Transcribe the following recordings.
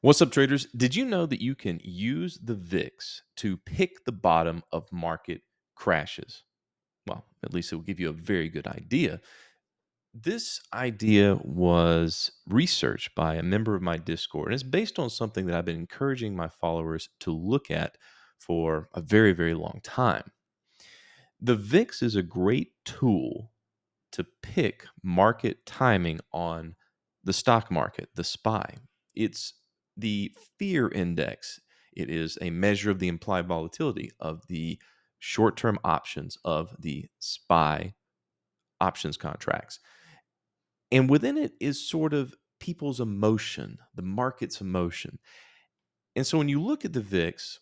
What's up, traders? Did you know that you can use the VIX to pick the bottom of market crashes? Well, at least it will give you a very good idea. This idea was researched by a member of my Discord, and it's based on something that I've been encouraging my followers to look at for a very, very long time. The VIX is a great tool to pick market timing on the stock market, the SPY. It's the fear index. It is a measure of the implied volatility of the short term options of the SPY options contracts. And within it is sort of people's emotion, the market's emotion. And so when you look at the VIX,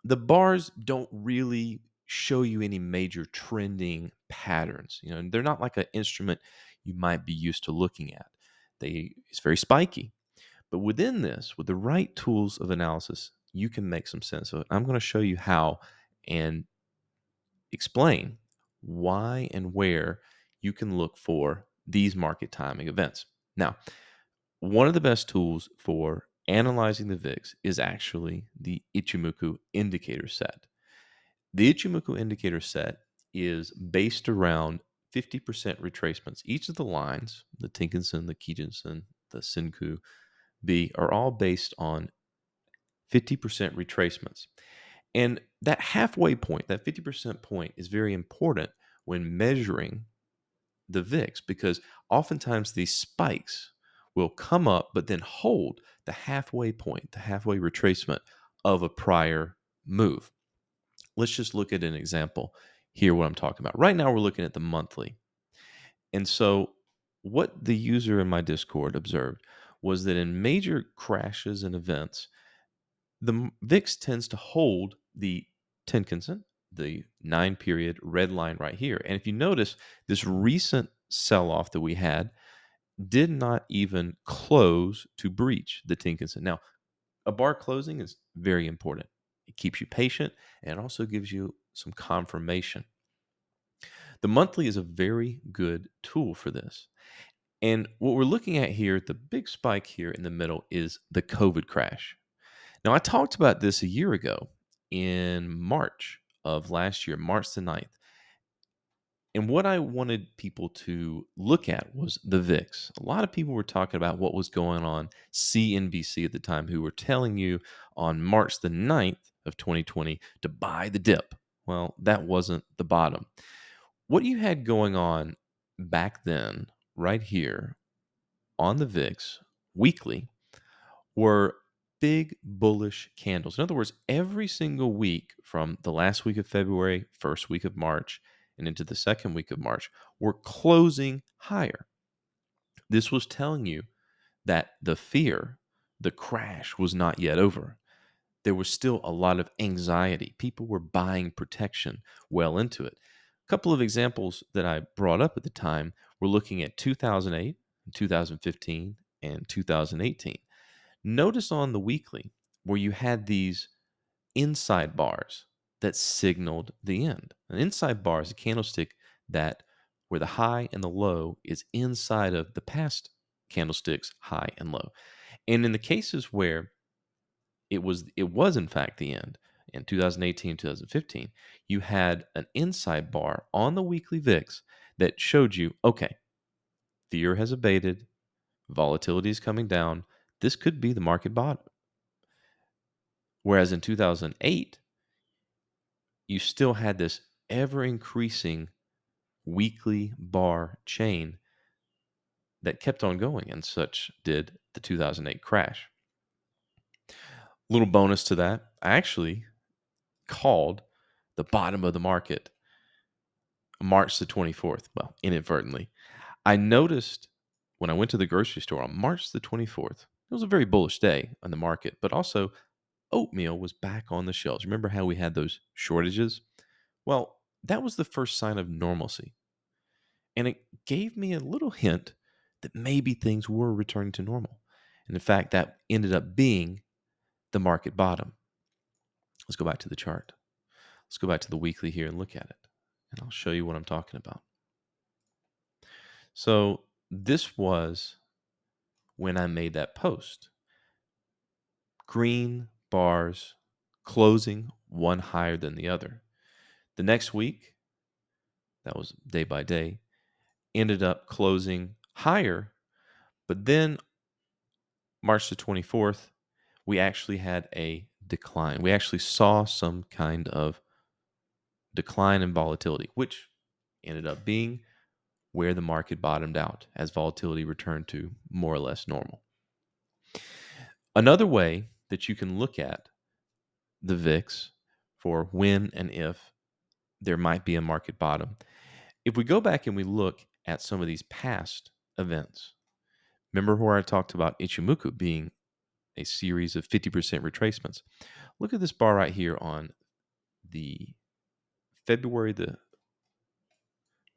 the bars don't really show you any major trending patterns. They're not like an instrument you might be used to looking at. It's very spiky. But within this, with the right tools of analysis, you can make some sense of it. I'm going to show you how and explain why and where you can look for these market timing events. Now, one of the best tools for analyzing the VIX is actually the Ichimoku indicator set. The Ichimoku indicator set is based around 50% retracements. Each of the lines, the Tenkan-sen, the Kijun-sen, the Senkou B, are all based on 50% retracements. And that halfway point, that 50% point, is very important when measuring the VIX because oftentimes these spikes will come up but then hold the halfway point, the halfway retracement of a prior move. Let's just look at an example here, what I'm talking about. Right now, we're looking at the monthly. And so, what the user in my Discord observed was that in major crashes and events, the VIX tends to hold the Tenkan-sen, the 9-period red line right here. And if you notice, this recent sell off that we had did not even close to breach the Tenkan-sen. Now, a bar closing is very important. It keeps you patient and it also gives you some confirmation. The monthly is a very good tool for this. And what we're looking at here, the big spike here in the middle, is the COVID crash. Now, I talked about this a year ago in March of last year, March the 9th. And what I wanted people to look at was the VIX. A lot of people were talking about what was going on CNBC at the time, who were telling you on March the 9th of 2020 to buy the dip. Well, that wasn't the bottom. What you had going on back then, right here on the VIX weekly, were big bullish candles. In other words, every single week from the last week of February, first week of March, and into the second week of March, were closing higher. This was telling you that the fear, the crash, was not yet over. There was still a lot of anxiety. People were buying protection well into it. A couple of examples that I brought up at the time were looking at 2008, 2015, and 2018. Notice on the weekly where you had these inside bars that signaled the end. An inside bar is a candlestick that where the high and the low is inside of the past candlestick's high and low. And in the cases where it was in fact the end in 2018, 2015, you had an inside bar on the weekly VIX that showed you, okay, fear has abated, volatility is coming down. This could be the market bottom. Whereas in 2008, you still had this ever increasing weekly bar chain that kept on going, and such did the 2008 crash. Little bonus to that, I actually called the bottom of the market March the 24th. Well, inadvertently. I noticed when I went to the grocery store on March the 24th, it was a very bullish day on the market, but also oatmeal was back on the shelves. Remember how we had those shortages? Well, that was the first sign of normalcy. And it gave me a little hint that maybe things were returning to normal. And in fact, that ended up being the market bottom. Let's go back to the chart. Let's go back to the weekly here and look at it. And I'll show you what I'm talking about. So this was when I made that post. green bars closing one higher than the other. The next week, that was day by day, ended up closing higher, but then March the 24th, we actually had a decline. We actually saw some kind of decline in volatility, which ended up being where the market bottomed out as volatility returned to more or less normal. Another way that you can look at the VIX for when and if there might be a market bottom, if we go back and we look at some of these past events, remember where I talked about Ichimoku being a series of 50% retracements. Look at this bar right here on the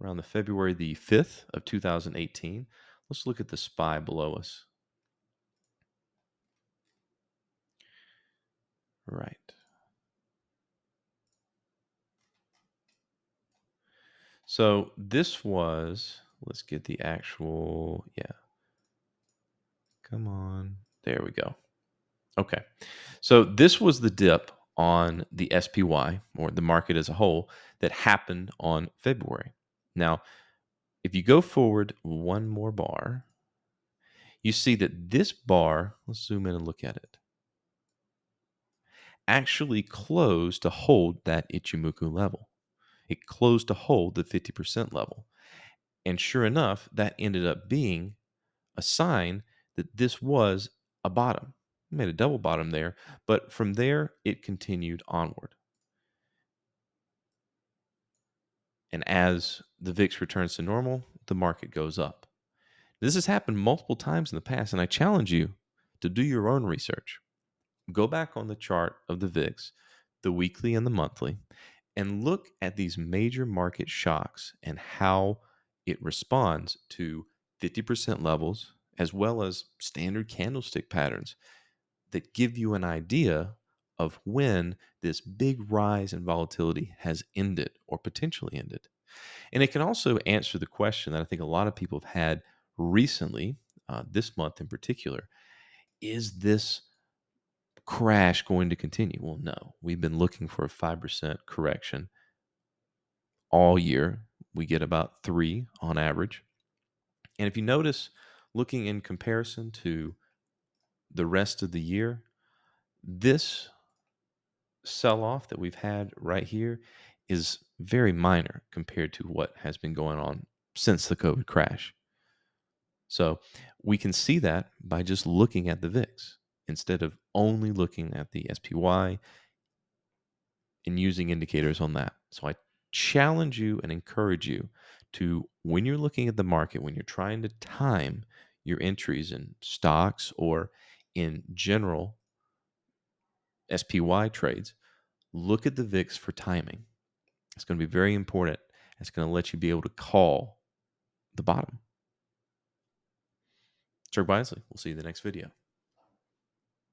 around the February the 5th of 2018. Let's look at the SPY below us. Right. So this was, let's get the actual, yeah. Come on. There we go. Okay. So this was the dip on the SPY, or the market as a whole, that happened on February. Now, if you go forward one more bar, you see that this bar, let's zoom in and look at it, actually closed to hold that Ichimoku level. It closed to hold the 50% level. And sure enough, that ended up being a sign that this was a bottom. It made a double bottom there, but from there, it continued onward. And as the VIX returns to normal, the market goes up. This has happened multiple times in the past, and I challenge you to do your own research. Go back on the chart of the VIX, the weekly and the monthly, and look at these major market shocks and how it responds to 50% levels as well as standard candlestick patterns that give you an idea of when this big rise in volatility has ended or potentially ended. And it can also answer the question that I think a lot of people have had recently, this month in particular: is this crash going to continue? Well, no. We've been looking for a 5% correction all year. We get about 3 on average. And if you notice, looking in comparison to the rest of the year, this sell off that we've had right here is very minor compared to what has been going on since the COVID crash. So we can see that by just looking at the VIX instead of only looking at the SPY and using indicators on that. So I challenge you and encourage you to, when you're looking at the market, when you're trying to time your entries in stocks or in general SPY trades, look at the VIX for timing. It's going to be very important. It's going to let you be able to call the bottom. Trade wisely. We'll see you in the next video.